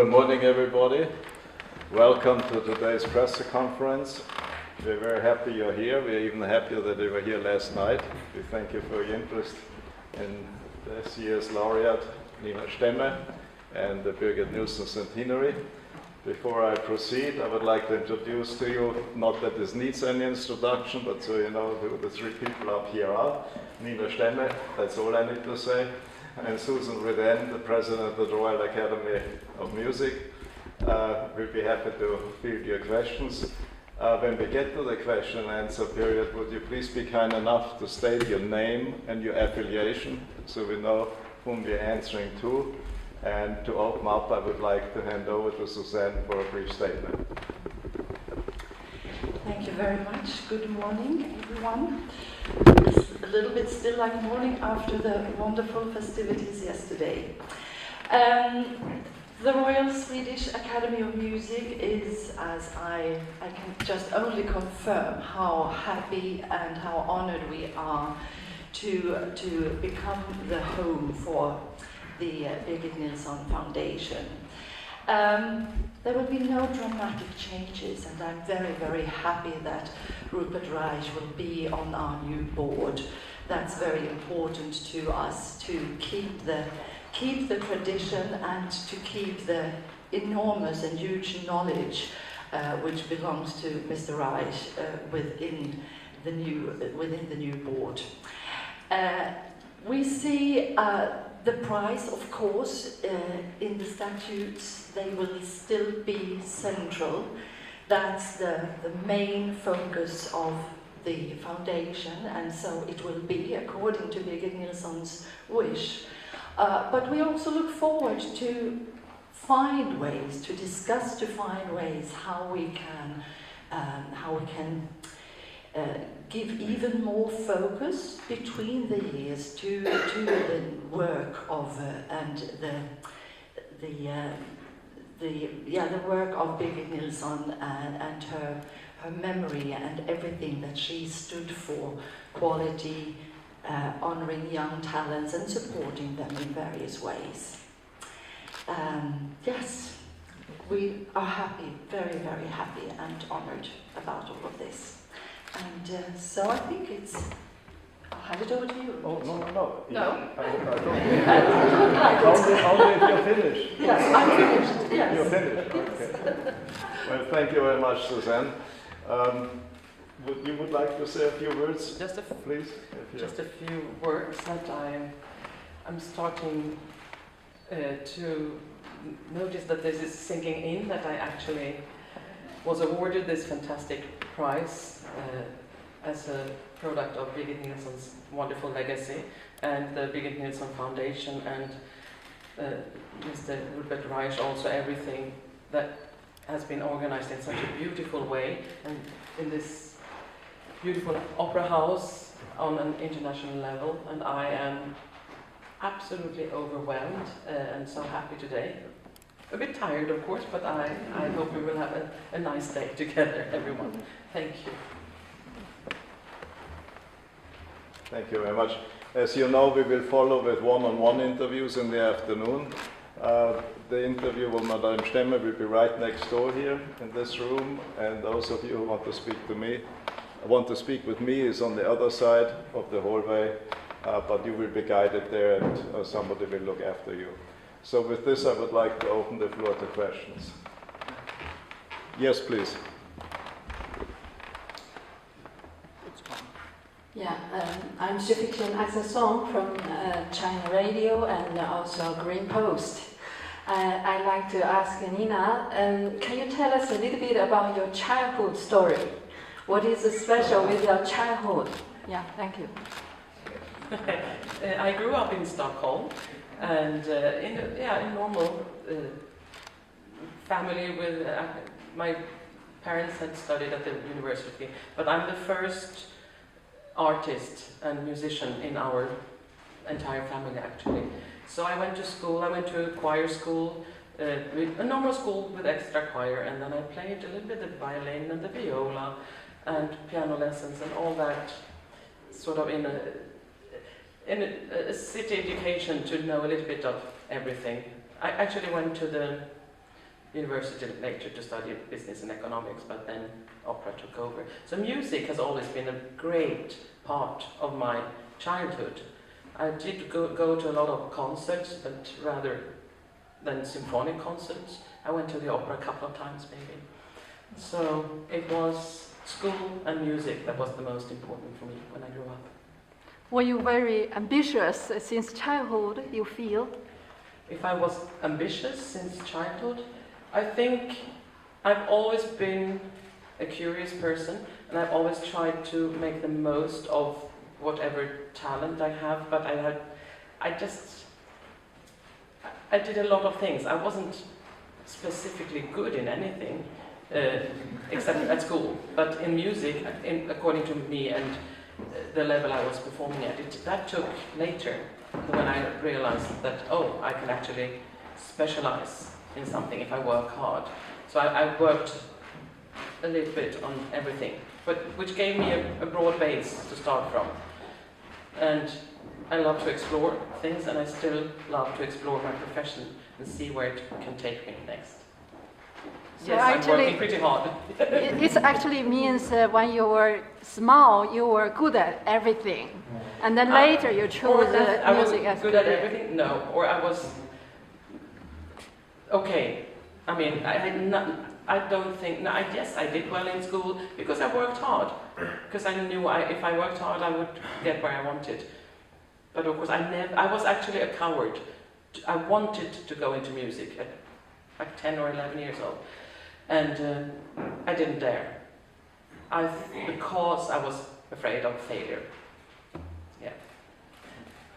Good morning, everybody. Welcome to today's press conference. We're very happy you're here. We're even happier that you were here last night. We thank you for your interest in this year's laureate, Nina Stemme, and the Birgit Nilsson Centenary. Before I proceed, I would like to introduce to you, not that this needs any introduction, but so you know who the three people up here are. Nina Stemme, that's all I need to say. And Susan Riden, the president of the Royal Academy of Music. We'll be happy to field your questions. When we get to the question and answer period, would you please be kind enough to state your name and your affiliation so we know whom we're answering to. And to open up, I would like to hand over to Suzanne for a brief statement. Thank you very much. Good morning, everyone. It's a little bit still like morning after the wonderful festivities yesterday. The Royal Swedish Academy of Music is, as I can just only confirm how happy and how honored we are to become the home for the Birgit Nilsson Foundation. There will be no dramatic changes, and I'm very, very happy that Rupert Reich will be on our new board. That's very important to us, to keep the tradition and to keep the enormous and huge knowledge which belongs to Mr. Reich within the new board. We see the price, of course, in the statutes, they will still be central. That's the main focus of the foundation, and so it will be according to Birgit Nilsson's wish. But we also look forward to find ways, to discuss, to find ways how we can give even more focus between the years to the work of the work of Birgit Nilsson and her memory and everything that she stood for, quality, honoring young talents and supporting them in various ways. Yes, we are happy, very, very happy and honored about all of this. And so I think I'll hand it over to you. Oh, no. No? Only if you're finished. Yes, I'm finished. Yes. You're finished, okay. Well, thank you very much, Suzanne. You would like to say a few words, please? Just a few words that I'm starting to notice that this is sinking in, that I actually was awarded this fantastic prize as a product of Birgit Nilsson's wonderful legacy and the Birgit Nilsson Foundation and Mr. Rupert Reich, also everything that has been organized in such a beautiful way and in this beautiful opera house on an international level, and I am absolutely overwhelmed and so happy today. A bit tired, of course, but I hope we will have a nice day together, everyone. Thank you. Thank you very much. As you know, we will follow with one-on-one interviews in the afternoon. The interview with Madame Stemme will be right next door here in this room, and those of you who want to speak with me is on the other side of the hallway, but you will be guided there and somebody will look after you. So with this, I would like to open the floor to questions. Yes, please. Yeah, I'm Sufixian Aksasong from China Radio and also Green Post. I'd like to ask Nina, can you tell us a little bit about your childhood story? What is special with your childhood? Yeah, thank you. I grew up in Stockholm and in a normal family with my parents had studied at the university, but I'm the first artist and musician in our entire family actually. So I went to school, I went to a choir school, a normal school with extra choir, and then I played a little bit of the violin and the viola and piano lessons and all that sort of in a city education to know a little bit of everything. I actually went to the university later to study business and economics, but then opera took over. So music has always been a great part of my childhood. I did go to a lot of concerts, but rather than symphonic concerts. I went to the opera a couple of times maybe. So it was school and music that was the most important for me when I grew up. Were you very ambitious since childhood, you feel? If I was ambitious since childhood, I think I've always been a curious person, and I've always tried to make the most of whatever talent I have, but I did a lot of things. I wasn't specifically good in anything, except at school, but in music, according to me and the level I was performing at, that took later, when I realized that, oh, I can actually specialize in something if I work hard. So I worked a little bit on everything, but which gave me a broad base to start from. And I love to explore things, and I still love to explore my profession and see where it can take me next. So yes, I'm working pretty hard. It actually means when you were small, you were good at everything, and then later you chose music as good at everything. No, or I was okay. I mean, I don't think. No, yes, I did well in school because I worked hard. Because I knew if I worked hard, I would get where I wanted. But of course, I was actually a coward. I wanted to go into music at like 10 or 11 years old. And I didn't dare. Because I was afraid of failure. Yeah.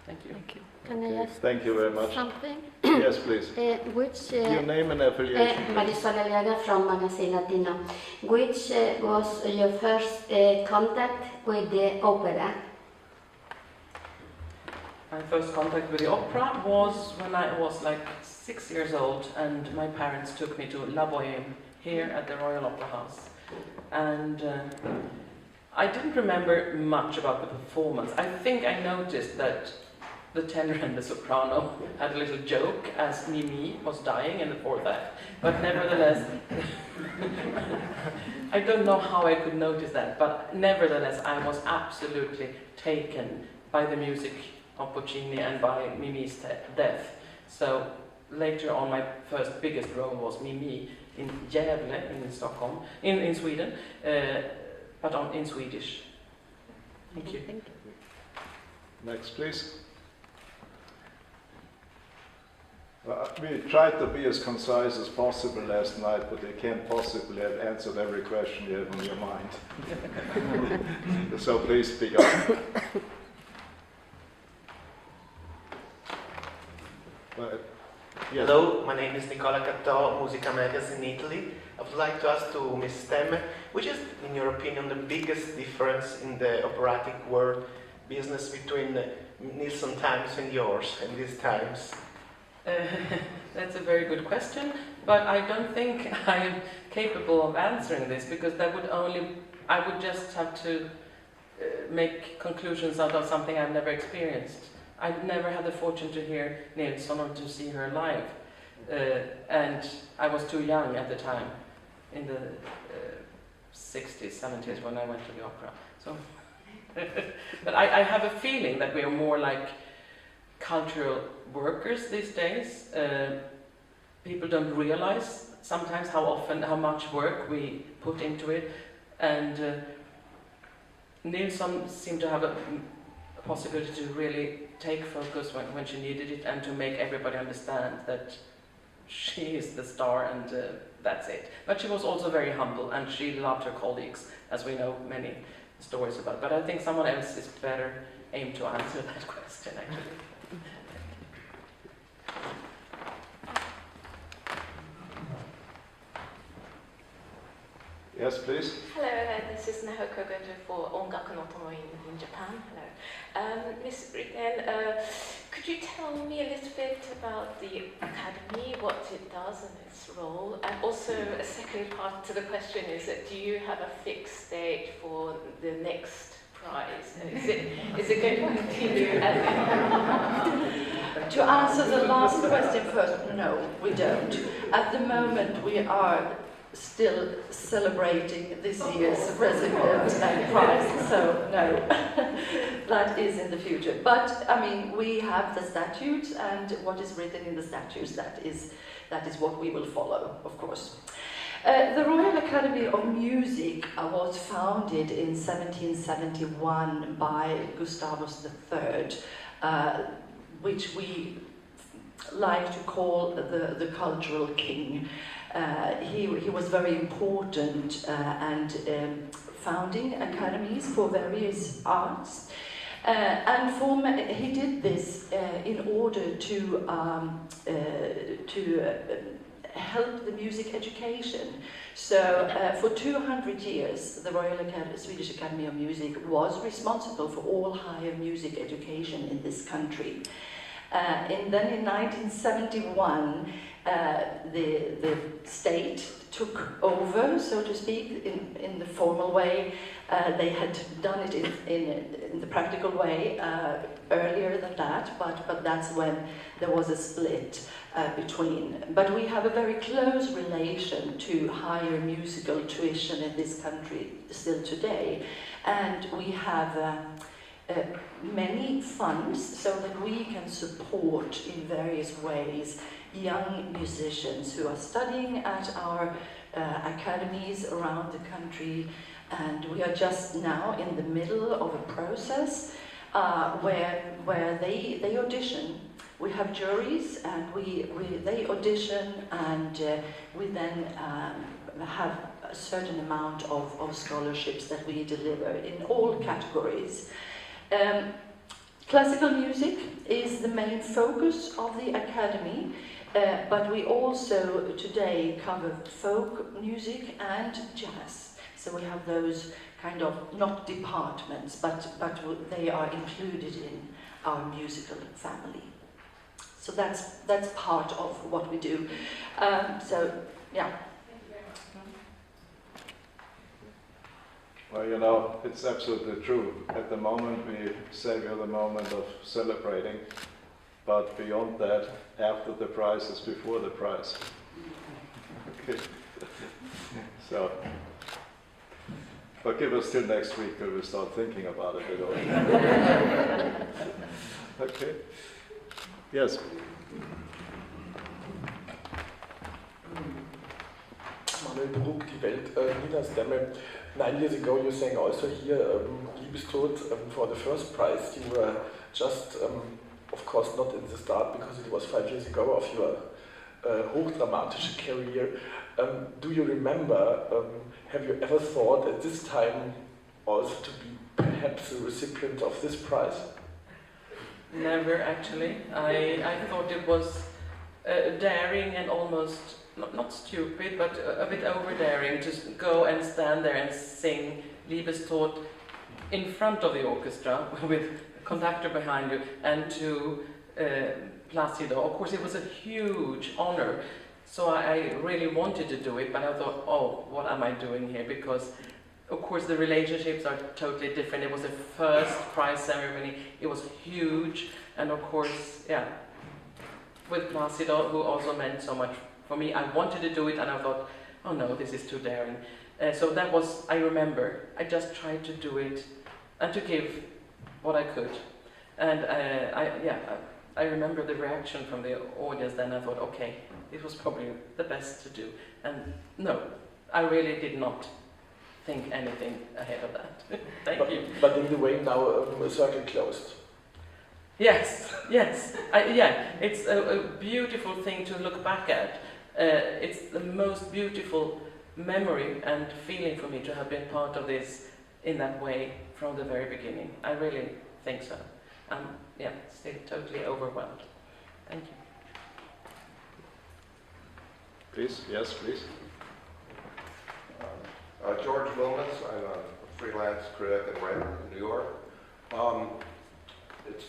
Thank you. Thank you. Can I ask Thank you very much. something? Yes, please. Which Your name and affiliation. Marisol Aliaga from Magazine Latino. Which was your first contact with the opera? My first contact with the opera was when I was like 6 years old, and my parents took me to La Bohème here at the Royal Opera House. And I didn't remember much about the performance. I think I noticed that the tenor and the soprano had a little joke as Mimi was dying in the fourth act. But nevertheless, I don't know how I could notice that, but nevertheless I was absolutely taken by the music of Puccini and by Mimi's death. So later on, my first biggest role was Mimi in Gävle in Stockholm, in Sweden, but in Swedish. Thank you. Thank you. Next, please. We tried to be as concise as possible last night, but we can't possibly have answered every question you have in your mind. So please speak up. Yes. Hello, my name is Nicola Cattò, Musica Magazine in Italy. I would like to ask to Ms. Stemme, which is, in your opinion, the biggest difference in the operatic world business between Nilsson times and yours and these times? That's a very good question, but I don't think I am capable of answering this, because I would just have to make conclusions out of something I've never experienced. I've never had the fortune to hear Nilsson or to see her live, and I was too young at the time, in the 60s, 70s, when I went to the opera. So, but I have a feeling that we are more like cultural workers these days. People don't realize sometimes how much work we put into it, and Nilsson seemed to have a possibility to really take focus when she needed it, and to make everybody understand that she is the star, and that's it. But she was also very humble, and she loved her colleagues, as we know many stories about. But I think someone else is better aimed to answer that question, actually. Yes, please. Hello, this is Nahoko Goto for Ongaku no Tomo in Japan. Hello. Ms. Ritten, could you tell me a little bit about the Academy, what it does and its role? And also, a second part to the question is that do you have a fixed date for the next prize? Is it going to continue as To answer the last question first, no, we don't. At the moment, we are still celebrating this year's President Prize, so no, that is in the future. But, I mean, we have the statutes, and what is written in the statutes, that is what we will follow, of course. The Royal Academy of Music was founded in 1771 by Gustavus III, which we like to call the cultural king. He was very important and founding academies for various arts. He did this in order to help the music education. So for 200 years, the Swedish Academy of Music was responsible for all higher music education in this country. And then in 1971, the state took over, so to speak, in the formal way. They had done it in the practical way earlier than that, but that's when there was a split between. But we have a very close relation to higher musical tuition in this country still today, and we have many funds so that we can support in various ways young musicians who are studying at our academies around the country, and we are just now in the middle of a process where they audition. We have juries, and they audition, and we then have a certain amount of scholarships that we deliver in all categories. Classical music is the main focus of the academy, but we also today cover folk music and jazz. So we have those kind of, not departments, but they are included in our musical family. So that's part of what we do. So, yeah. Well, you know, it's absolutely true. At the moment, we savor the moment of celebrating, but beyond that, after the prize is before the prize. Okay. So, but give us till next week till we start thinking about it at all. Okay. Yes. Manuel Brug, Die Welt, Niederstämme. 9 years ago you sang also here Liebestod for the first prize. You were just, of course not in the start because it was 5 years ago of your hochdramatische career. Do you remember, have you ever thought at this time also to be perhaps the recipient of this prize? Never, actually. I thought it was daring and almost, not stupid, but a bit over-daring to go and stand there and sing Liebestod in front of the orchestra with a conductor behind you and to Placido. Of course, it was a huge honor, so I really wanted to do it, but I thought, oh, what am I doing here? Because, of course, the relationships are totally different. It was the first prize ceremony. It was huge, and of course, yeah, with Placido, who also meant so much for me. I wanted to do it, and I thought, oh no, this is too daring. So that was, I remember, I just tried to do it and to give what I could. And I remember the reaction from the audience. Then I thought, okay, it was probably the best to do. And no, I really did not think anything ahead of that. Thank you. But in the way now, a circle closed. Yes, yes. It's a beautiful thing to look back at. It's the most beautiful memory and feeling for me to have been part of this in that way from the very beginning. I really think so. I'm still totally overwhelmed. Thank you. Please, yes, please. George Wilmus, I'm a freelance critic and writer in New York. It's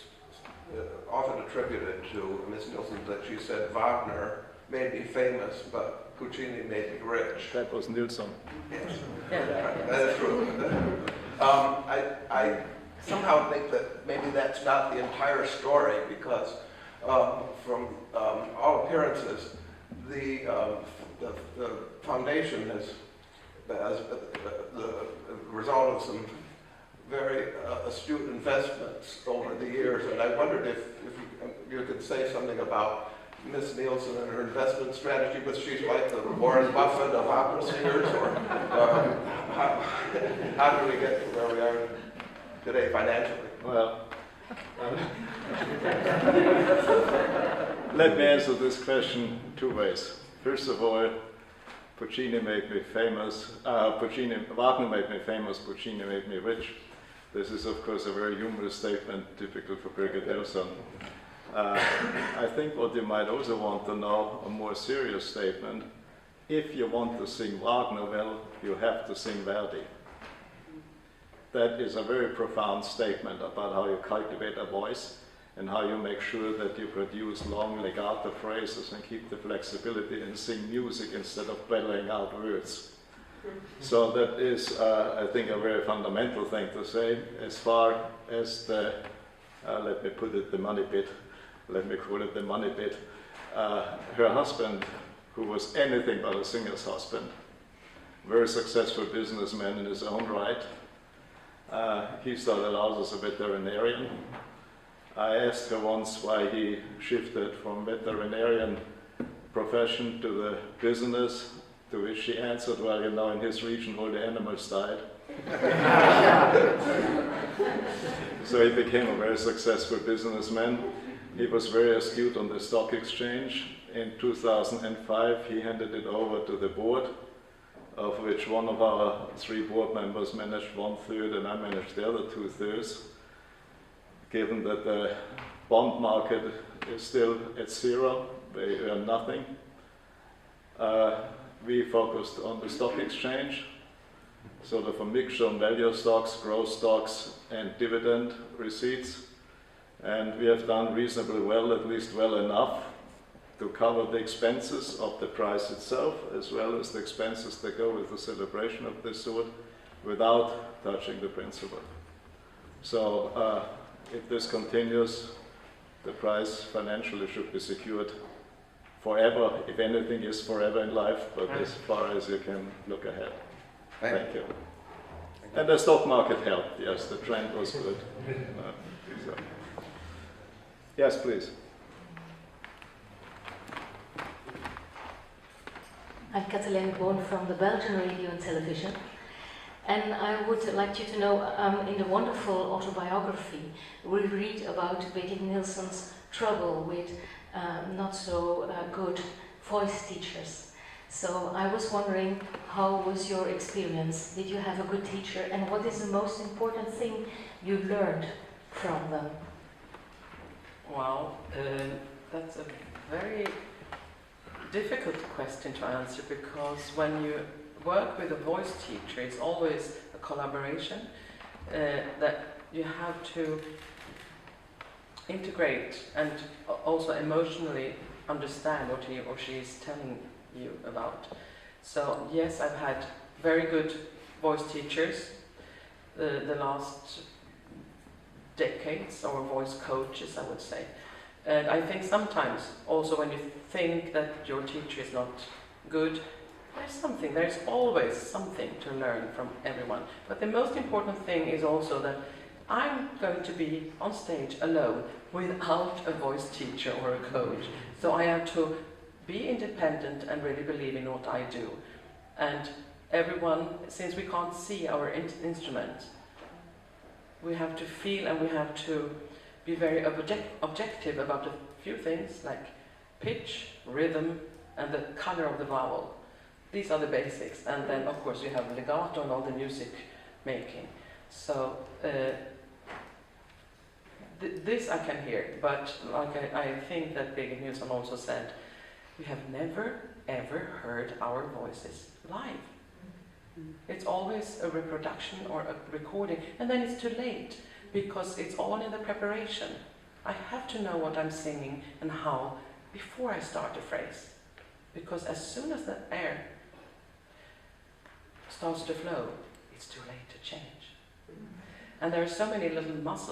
often attributed to Miss Nielsen that she said Wagner made me famous, but Puccini made me rich. That was Nilsson. Yes, Yeah. that is true. I somehow think that maybe that's not the entire story, because from all appearances, the foundation has the result of some very astute investments over the years, and I wondered if you could say something about Miss Nielsen and her investment strategy, but she's like the Warren Buffett of opera singers, or how do we get to where we are today financially? Well, let me answer this question two ways. First of all, Puccini made me famous. Wagner made me famous. Puccini made me rich. This is, of course, a very humorous statement, typical for Birgit Nilsson. I think what you might also want to know, a more serious statement, if you want to sing Wagner well, you have to sing Verdi. That is a very profound statement about how you cultivate a voice and how you make sure that you produce long legato phrases and keep the flexibility and sing music instead of battling out words. So that is, I think, a very fundamental thing to say. As far as the, let me put it, the money bit, let me call it the money bit. Her husband, who was anything but a singer's husband, very successful businessman in his own right, he started out as a veterinarian. I asked her once why he shifted from veterinarian profession to the business, to which she answered, well, you know, in his region all the animals died. So he became a very successful businessman. He was very astute on the stock exchange. In 2005, he handed it over to the board, of which one of our 3 board members managed 1/3 and I managed the other 2/3. Given that the bond market is still at zero, they earn nothing. We focused on the stock exchange, sort of a mixture of value stocks, growth stocks, and dividend receipts. And we have done reasonably well, at least well enough, to cover the expenses of the prize itself, as well as the expenses that go with the celebration of this sort, without touching the principal. So if this continues, the prize financially should be secured forever, if anything is forever in life, but as far as you can look ahead. Thank you. And the stock market helped, yes, the trend was good. So. Yes, please. I'm Kathleen Boon from the Belgian Radio and Television. And I would like you to know, in the wonderful autobiography, we read about Birgit Nilsson's trouble with not so good voice teachers. So I was wondering, how was your experience? Did you have a good teacher? And what is the most important thing you learned from them? Well, that's a very difficult question to answer, because when you work with a voice teacher, it's always a collaboration that you have to integrate and also emotionally understand what he or she is telling you about. So yes, I've had very good voice teachers the last decades, or voice coaches, I would say. And I think sometimes also when you think that your teacher is not good, there's always something to learn from everyone. But the most important thing is also that I'm going to be on stage alone without a voice teacher or a coach. So I have to be independent and really believe in what I do. And everyone, since we can't see our instrument, we have to feel and we have to be very objective about a few things like pitch, rhythm, and the color of the vowel. These are the basics. And then, of course, you have legato and all the music making. So this I can hear, but like I think that Birgit Nilsson also said, we have never ever heard our voices live. It's always a reproduction or a recording, and then it's too late, because it's all in the preparation. I have to know what I'm singing and how before I start a phrase, because as soon as the air starts to flow, it's too late to change. And there are so many little muscles